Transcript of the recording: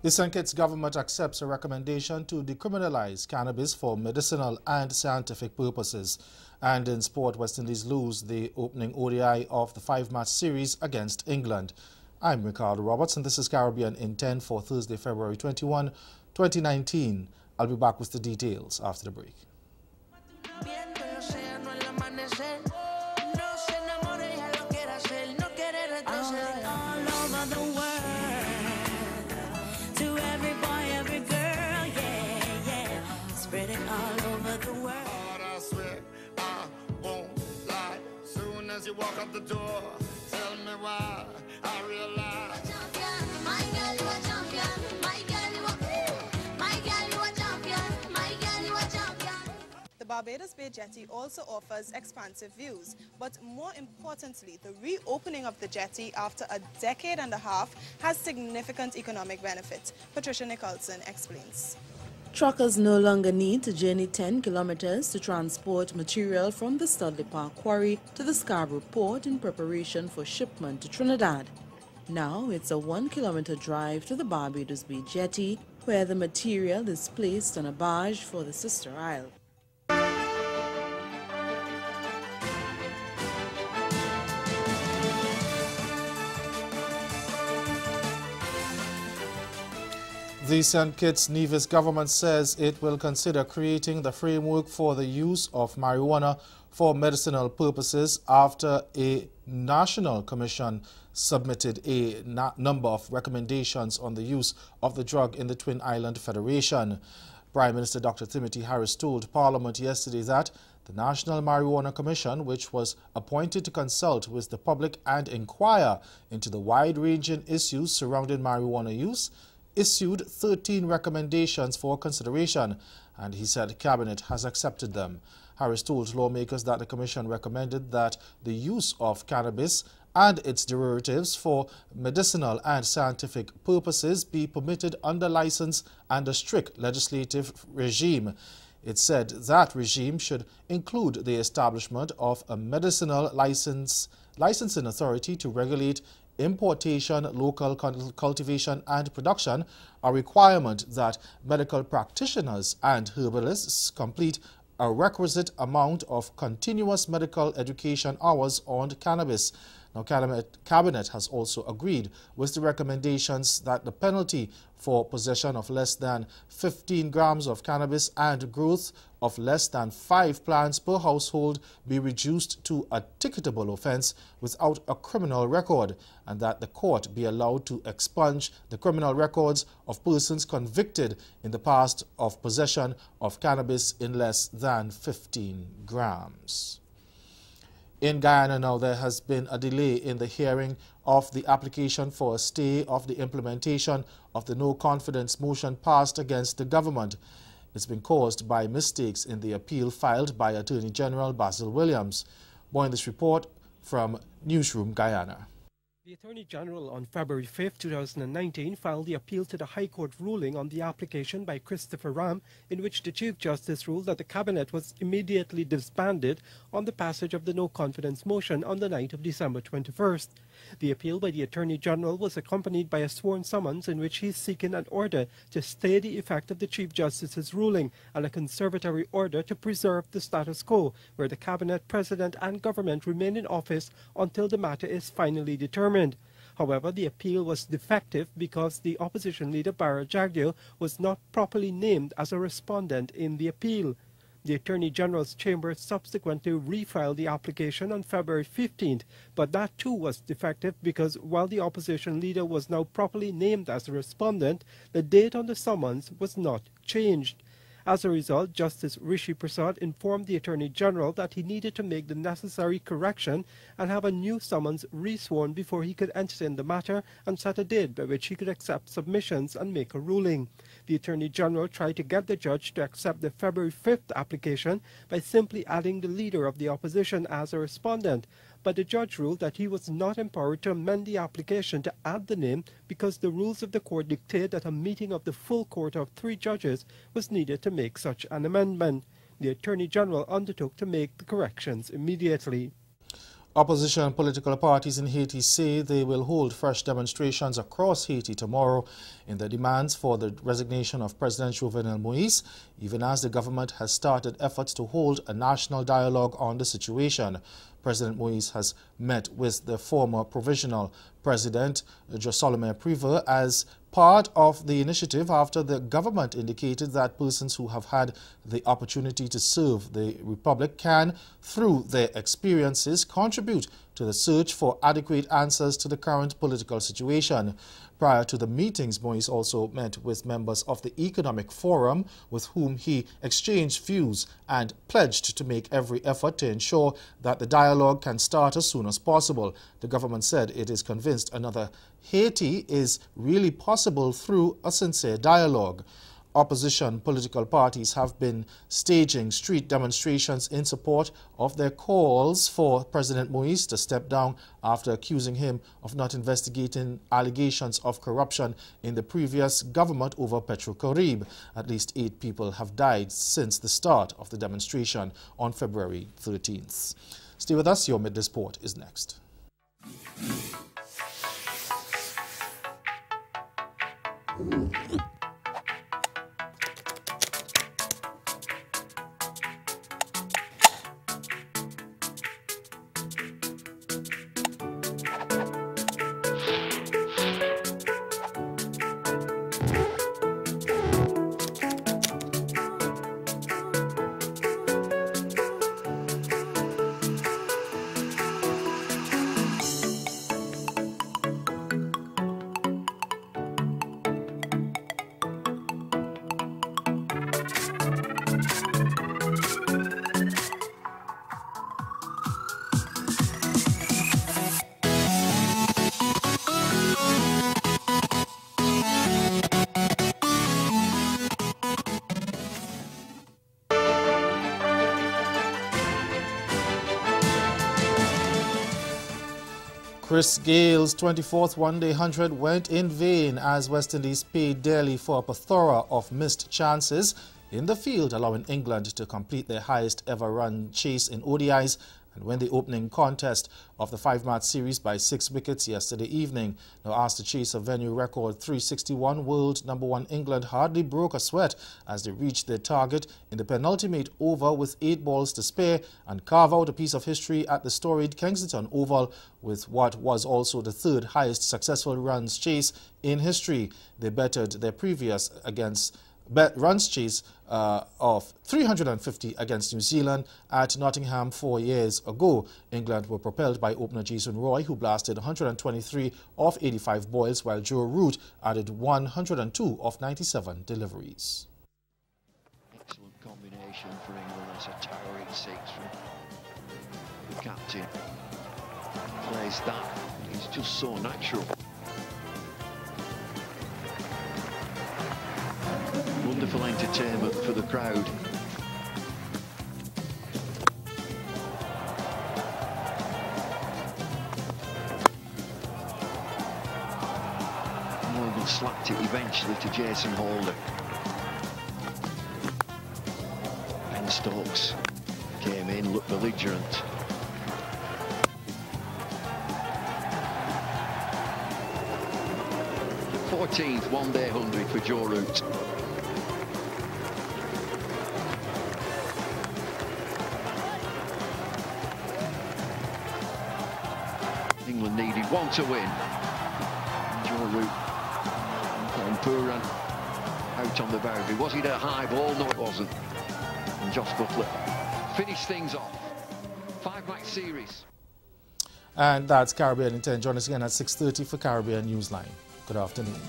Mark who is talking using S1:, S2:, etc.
S1: The St. Kitts government accepts a recommendation to decriminalize cannabis for medicinal and scientific purposes. And in sport, West Indies lose the opening ODI of the 5-match series against England. I'm Ricardo Roberts, and this is Caribbean in 10 for Thursday, February 21, 2019. I'll be back with the details after the break.
S2: You walk up the door, tell me why I realize. My girl, you a champion. My girl, you a my girl, you a champion. My girl, you a champion.
S3: The Barbados Bay Jetty also offers expansive views, but more importantly, the reopening of the jetty after a decade and a half has significant economic benefits. Patricia Nicholson explains.
S4: Truckers no longer need to journey 10 kilometers to transport material from the Studley Park quarry to the Scarborough port in preparation for shipment to Trinidad. Now it's a 1-kilometer drive to the Barbados Bay Jetty, where the material is placed on a barge for the sister isle.
S1: The St. Kitts Nevis government says it will consider creating the framework for the use of marijuana for medicinal purposes after a national commission submitted a number of recommendations on the use of the drug in the Twin Island Federation. Prime Minister Dr. Timothy Harris told Parliament yesterday that the National Marijuana Commission, which was appointed to consult with the public and inquire into the wide-ranging issues surrounding marijuana use, issued 13 recommendations for consideration, and he said Cabinet has accepted them. Harris told lawmakers that the Commission recommended that the use of cannabis and its derivatives for medicinal and scientific purposes be permitted under license and a strict legislative regime. It said that regime should include the establishment of a medicinal licensing authority to regulate importation, local cultivation and production, a requirement that medical practitioners and herbalists complete a requisite amount of continuous medical education hours on cannabis. Now, Cabinet has also agreed with the recommendations that the penalty for possession of less than 15 grams of cannabis and growth of less than 5 plants per household be reduced to a ticketable offense without a criminal record, and that the court be allowed to expunge the criminal records of persons convicted in the past of possession of cannabis in less than 15 grams. In Guyana now, there has been a delay in the hearing of the application for a stay of the implementation of the no-confidence motion passed against the government. It's been caused by mistakes in the appeal filed by Attorney General Basil Williams. More in this report from Newsroom Guyana.
S5: The Attorney General on February 5, 2019 filed the appeal to the High Court ruling on the application by Christopher Ram, in which the Chief Justice ruled that the Cabinet was immediately disbanded on the passage of the no-confidence motion on the night of December 21st. The appeal by the Attorney General was accompanied by a sworn summons in which he is seeking an order to stay the effect of the Chief Justice's ruling and a conservatory order to preserve the status quo, where the Cabinet, President and Government remain in office until the matter is finally determined. However, the appeal was defective because the opposition leader Bara Jagdeo was not properly named as a respondent in the appeal. The Attorney General's chamber subsequently refiled the application on February 15th, but that too was defective because while the opposition leader was now properly named as a respondent, the date on the summons was not changed. As a result, Justice Rishi Prasad informed the Attorney General that he needed to make the necessary correction and have a new summons resworn before he could entertain the matter and set a date by which he could accept submissions and make a ruling. The Attorney General tried to get the judge to accept the February 5th application by simply adding the leader of the opposition as a respondent, but the judge ruled that he was not empowered to amend the application to add the name because the rules of the court dictate that a meeting of the full court of 3 judges was needed to make such an amendment. The Attorney General undertook to make the corrections immediately.
S1: Opposition political parties in Haiti say they will hold fresh demonstrations across Haiti tomorrow in their demands for the resignation of President Jovenel Moïse, even as the government has started efforts to hold a national dialogue on the situation. President Moïse has met with the former provisional president, Josolomé Prévert, as part of the initiative after the government indicated that persons who have had the opportunity to serve the Republic can, through their experiences, contribute to the search for adequate answers to the current political situation. Prior to the meetings, Moïse also met with members of the Economic Forum, with whom he exchanged views and pledged to make every effort to ensure that the dialogue can start as soon as possible. The government said it is convinced another Haiti is really possible through a sincere dialogue. Opposition political parties have been staging street demonstrations in support of their calls for President Moïse to step down after accusing him of not investigating allegations of corruption in the previous government over Petrocaribe. At least 8 people have died since the start of the demonstration on February 13th. Stay with us. Your Midday Sport is next. Chris Gayle's 24th one-day 100 went in vain as West Indies paid dearly for a plethora of missed chances in the field, allowing England to complete their highest ever run chase in ODIs and win the opening contest of the 5-match series by 6 wickets yesterday evening. Now, as to chase a venue record 361, world #1 England hardly broke a sweat as they reached their target in the penultimate over with 8 balls to spare and carve out a piece of history at the storied Kensington Oval with what was also the 3rd highest successful runs chase in history. They bettered their previous runs chase of 350 against New Zealand at Nottingham 4 years ago. England were propelled by opener Jason Roy, who blasted 123 of 85 balls, while Joe Root added 102 of 97 deliveries.
S6: Excellent combination for England. That's a towering 6 from the captain. Plays that. He's just so natural. Wonderful entertainment for the crowd. Morgan slapped it eventually to Jason Holder. Ben Stokes came in, looked belligerent. The 14th one-day 100 for Joe Root. England needed 1 to win. Joe Root and Pooran out on the boundary. Was it a high ball? No, it wasn't. And Josh Butler finished things off. 5-match series.
S1: And that's Caribbean in 10. Join us again at 6:30 for Caribbean Newsline. Good afternoon.